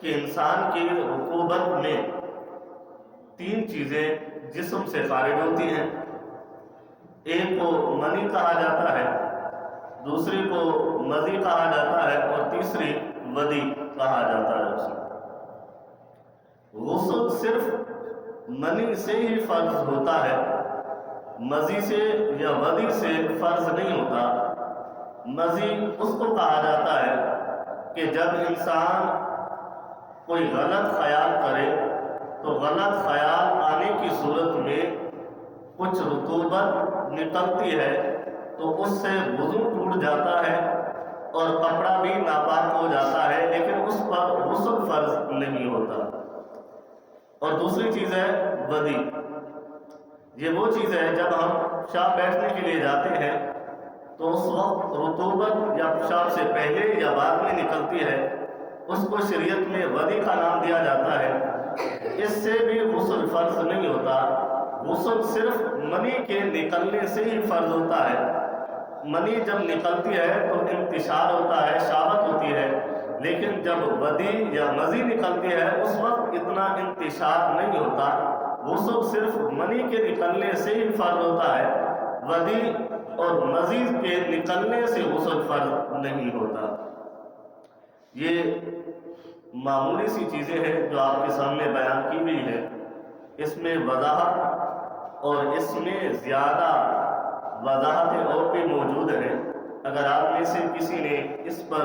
کہ انسان کی رطوبت میں 3 چیزیں جسم سے خارج ہوتی ہیں. ایک کو منی کہا جاتا ہے، دوسری کو مزی کہا جاتا ہے، اور تیسری ودی کہا جاتا ہے. اسے غسل صرف منی سے ہی فرض ہوتا ہے، مزی سے یا ودی سے فرض نہیں ہوتا. مزی اس کو کہا جاتا ہے کہ جب انسان کوئی غلط خیال کرے تو غلط خیال آنے کی صورت میں کچھ رطوبت نکلتی ہے تو اس سے وضو ٹوٹ جاتا ہے اور کپڑا بھی ناپاک ہو جاتا ہے، لیکن اس پر غسل فرض نہیں ہوتا. اور دوسری چیز ہے ودی. یہ وہ چیز ہے جب ہم پیشاب بیٹھنے کے لیے جاتے ہیں تو اس وقت رطوبت یا پیشاب سے پہلے یا بعد میں نکلتی ہے، اس کو شریعت میں ودی کا نام دیا جاتا ہے. اس سے بھی غسل فرض نہیں ہوتا. غسل صرف منی کے نکلنے سے ہی فرض ہوتا ہے. منی جب نکلتی ہے تو انتشار ہوتا ہے، شہوت ہوتی ہے، لیکن جب ودی یا مزی نکلتی ہے اس وقت اتنا انتشار نہیں ہوتا. غسل صرف منی کے نکلنے سے ہی فرض ہوتا ہے، ودی اور مزی کے نکلنے سے غسل فرض نہیں ہوتا. یہ معمولی سی چیزیں ہیں جو آپ کے سامنے بیان کی گئی ہے. اس میں وضاحت اور اس میں زیادہ وضاحتیں اور بھی موجود ہیں. اگر آپ میں سے کسی نے اس پر